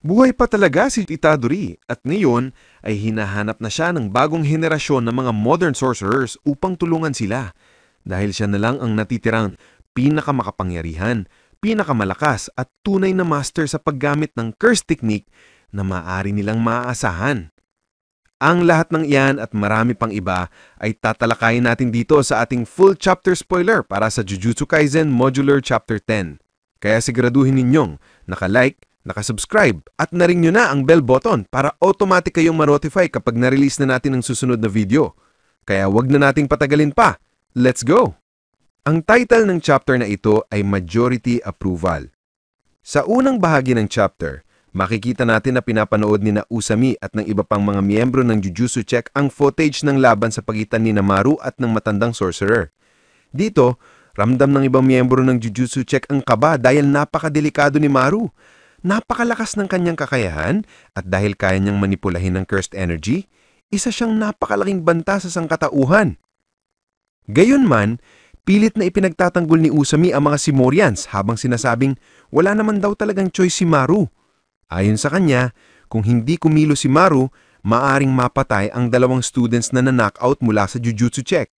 Buhay pa talaga si Itadori at ngayon ay hinahanap na siya ng bagong henerasyon ng mga modern sorcerers upang tulungan sila dahil siya na lang ang natitirang pinakamakapangyarihan, pinakamalakas at tunay na master sa paggamit ng curse technique na maaari nilang maaasahan. Ang lahat ng iyan at marami pang iba ay tatalakayin natin dito sa ating full chapter spoiler para sa Jujutsu Kaisen Modular Chapter 10. Kaya siguraduhin ninyong naka-like, naka-subscribe at na-ring nyo na ang bell button para automatic kayong ma-notify kapag na-release na natin ang susunod na video. Kaya wag na nating patagalin pa. Let's go! Ang title ng chapter na ito ay Majority Approval. Sa unang bahagi ng chapter, makikita natin na pinapanood ni na Usami at ng iba pang mga miyembro ng Jujutsu Check ang footage ng laban sa pagitan ni Maru at ng matandang sorcerer. Dito, ramdam ng ibang miyembro ng Jujutsu Check ang kaba dahil napakadelikado ni Maru. Napakalakas ng kanyang kakayahan at dahil kaya niyang manipulahin ng cursed energy, isa siyang napakalaking banta sa sangkatauhan. Gayunman, pilit na ipinagtatanggol ni Usami ang mga Simorians habang sinasabing wala naman daw talagang choice si Maru. Ayon sa kanya, kung hindi kumilo si Maru, maaring mapatay ang dalawang students na na-knockout mula sa Jujutsu Check.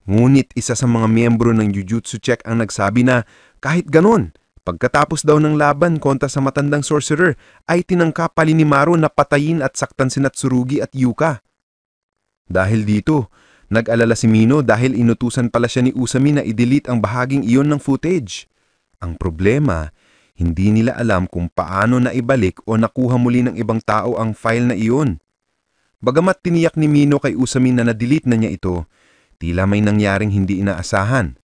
Ngunit isa sa mga miyembro ng Jujutsu Check ang nagsabi na kahit ganon, pagkatapos daw ng laban kontra sa matandang sorcerer ay tinangka pali ni Maru na patayin at saktan si Tsurugi at Yuka. Dahil dito, nag-alala si Mino dahil inutusan pala siya ni Usami na i-delete ang bahaging iyon ng footage. Ang problema, hindi nila alam kung paano na ibalik o nakuha muli ng ibang tao ang file na iyon. Bagamat tiniyak ni Mino kay Usami na na-delete na niya ito, tila may nangyaring hindi inaasahan.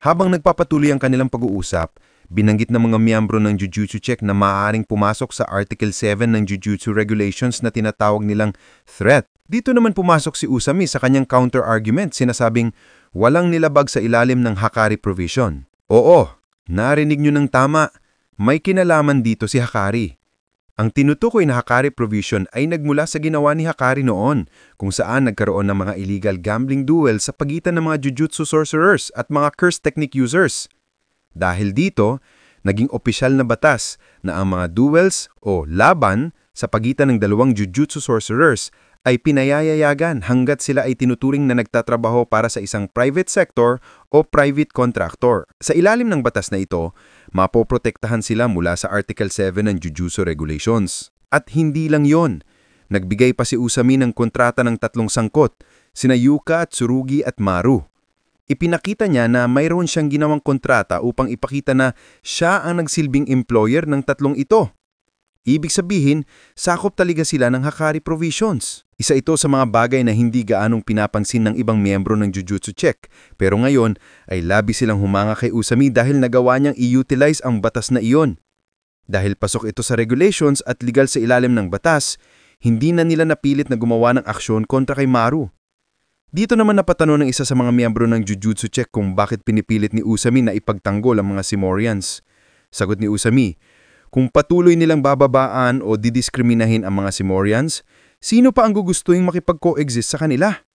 Habang nagpapatuloy ang kanilang pag-uusap, binanggit ng mga miyembro ng Jujutsu Check na maaaring pumasok sa Article 7 ng Jujutsu Regulations na tinatawag nilang threat. Dito naman pumasok si Usami sa kanyang counter-argument sinasabing walang nilabag sa ilalim ng Hakari Provision. Oo, narinig nyo ng tama. May kinalaman dito si Hakari. Ang tinutukoy na Hakari Provision ay nagmula sa ginawa ni Hakari noon, kung saan nagkaroon ng mga illegal gambling duel sa pagitan ng mga Jujutsu sorcerers at mga curse technique users. Dahil dito, naging opisyal na batas na ang mga duels o laban sa pagitan ng dalawang Jujutsu sorcerers ay pinayayayagan hanggat sila ay tinuturing na nagtatrabaho para sa isang private sector o private contractor. Sa ilalim ng batas na ito, mapoprotektahan sila mula sa Article 7 ng Jujutsu Regulations. At hindi lang yon, nagbigay pa si Usami ng kontrata ng tatlong sangkot, sina Yuka at Tsurugi at Maru. Ipinakita niya na mayroon siyang ginawang kontrata upang ipakita na siya ang nagsilbing employer ng tatlong ito. Ibig sabihin, sakop talaga sila ng Hakari Provisions. Isa ito sa mga bagay na hindi gaanong pinapansin ng ibang miyembro ng Jujutsu Check, pero ngayon ay labi silang humanga kay Usami dahil nagawa niyang i-utilize ang batas na iyon. Dahil pasok ito sa regulations at legal sa ilalim ng batas, hindi na nila napilit na gumawa ng aksyon kontra kay Maru. Dito naman napatanong ng isa sa mga miyembro ng Jujutsu Check kung bakit pinipilit ni Usami na ipagtanggol ang mga Simorians. Sagot ni Usami, kung patuloy nilang bababaan o didiskriminahin ang mga Simorians, sino pa ang gugustuhin makipag-coexist sa kanila?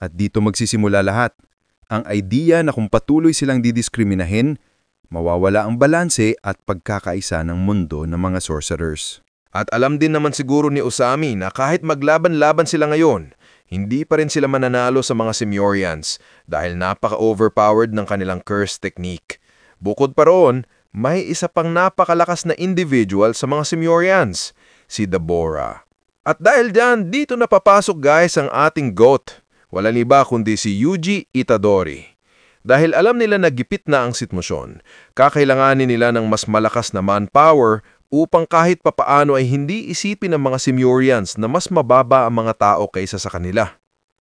At dito magsisimula lahat. Ang idea na kung patuloy silang didiskriminahin, mawawala ang balanse at pagkakaisa ng mundo ng mga sorcerers. At alam din naman siguro ni Usami na kahit maglaban-laban sila ngayon, hindi pa rin sila mananalo sa mga Simorians dahil napaka-overpowered ng kanilang curse technique. Bukod pa roon, may isa pang napakalakas na individual sa mga Simorians, si Dabura. At dahil dyan, dito na papasok guys ang ating GOAT. Walang iba kundi si Yuji Itadori. Dahil alam nila na gipit na ang sitwasyon, kakailanganin nila ng mas malakas na manpower upang kahit papaano ay hindi isipin ng mga Simorians na mas mababa ang mga tao kaysa sa kanila.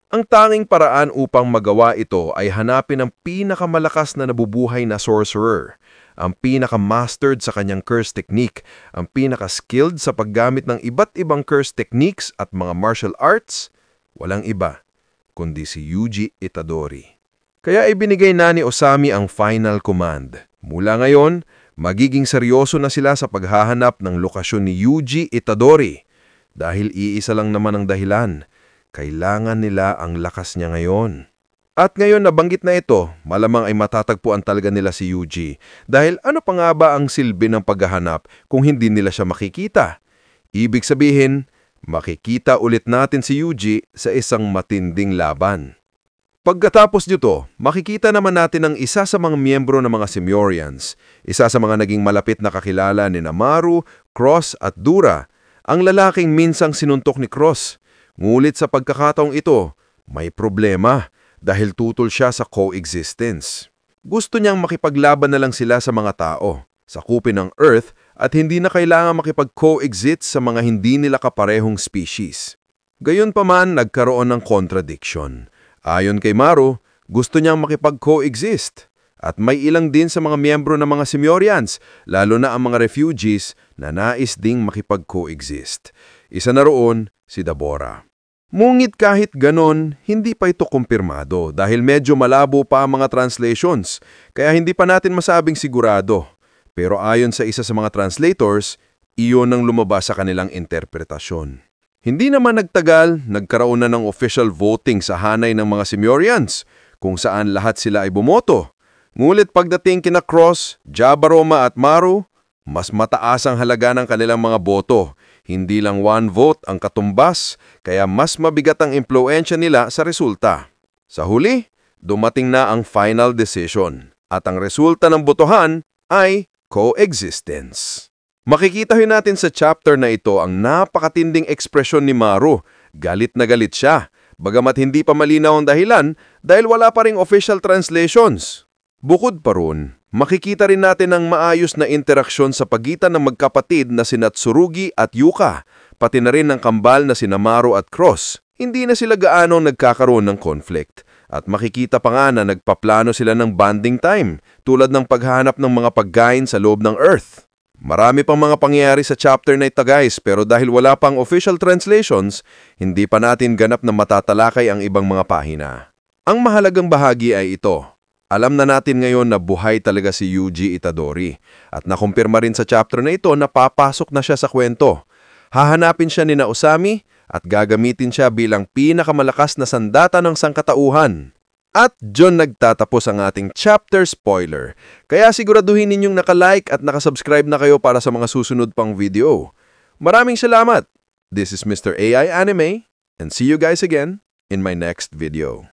Ang tanging paraan upang magawa ito ay hanapin ang pinakamalakas na nabubuhay na sorcerer, ang pinaka-mastered sa kanyang curse technique, ang pinaka-skilled sa paggamit ng iba't ibang curse techniques at mga martial arts, walang iba, kundi si Yuji Itadori. Kaya ibinigay na ni Usami ang final command. Mula ngayon, magiging seryoso na sila sa paghahanap ng lokasyon ni Yuji Itadori. Dahil iisa lang naman ang dahilan, kailangan nila ang lakas niya ngayon. At ngayon nabanggit na ito, malamang ay matatagpuan talaga nila si Yuji. Dahil ano pa nga ba ang silbi ng paghahanap kung hindi nila siya makikita? Ibig sabihin, makikita ulit natin si Yuji sa isang matinding laban. Pagkatapos nito, makikita naman natin ang isa sa mga miyembro ng mga Simyorians, isa sa mga naging malapit na kakilala ni Maru, Cross at Dura, ang lalaking minsang sinuntok ni Cross. Ngulit sa pagkakataong ito, may problema dahil tutol siya sa coexistence. Gusto niyang makipaglaban na lang sila sa mga tao, sakupin ng Earth at hindi na kailangan makipag-coexist sa mga hindi nila kaparehong species. Gayunpaman, nagkaroon ng contradiction. Ayon kay Maru, gusto niyang makipag-coexist. At may ilang din sa mga miyembro ng mga Simyorians, lalo na ang mga refugees na nais ding makipag-coexist. Isa na roon si Dabora. Ngunit kahit ganon, hindi pa ito kumpirmado dahil medyo malabo pa ang mga translations, kaya hindi pa natin masabing sigurado. Pero ayon sa isa sa mga translators, iyon ang lumabas sa kanilang interpretasyon. Hindi naman nagtagal, nagkaroon na ng official voting sa hanay ng mga Simyorians, kung saan lahat sila ay bumoto. Ngulit pagdating kina Cross, Jabaroma at Maru, mas mataas ang halaga ng kanilang mga boto. Hindi lang one vote ang katumbas, kaya mas mabigat ang impluensya nila sa resulta. Sa huli, dumating na ang final decision, at ang resulta ng botohan ay coexistence. Makikita natin sa chapter na ito ang napakatinding ekspresyon ni Maru. Galit na galit siya, bagamat hindi pa malinaw ang dahilan dahil wala pa ring official translations. Bukod pa ron, makikita rin natin ang maayos na interaksyon sa pagitan ng magkapatid na sina Tsurugi at Yuka, pati na rin ng kambal na sina Maru at Cross. Hindi na sila gaano nagkakaroon ng conflict. At makikita pa nga na nagpaplano sila ng bonding time, tulad ng paghahanap ng mga pagkain sa loob ng Earth. Marami pang mga pangyayari sa chapter na ito guys, pero dahil wala pang official translations, hindi pa natin ganap na matatalakay ang ibang mga pahina. Ang mahalagang bahagi ay ito. Alam na natin ngayon na buhay talaga si Yuji Itadori at nakumpirma rin sa chapter na ito na papasok na siya sa kwento. Hahanapin siya ni Usami at gagamitin siya bilang pinakamalakas na sandata ng sangkatauhan. At dyan nagtatapos ang ating chapter spoiler. Kaya siguraduhin ninyong nakalike at nakasubscribe na kayo para sa mga susunod pang video. Maraming salamat! This is Mr. AI Anime and see you guys again in my next video.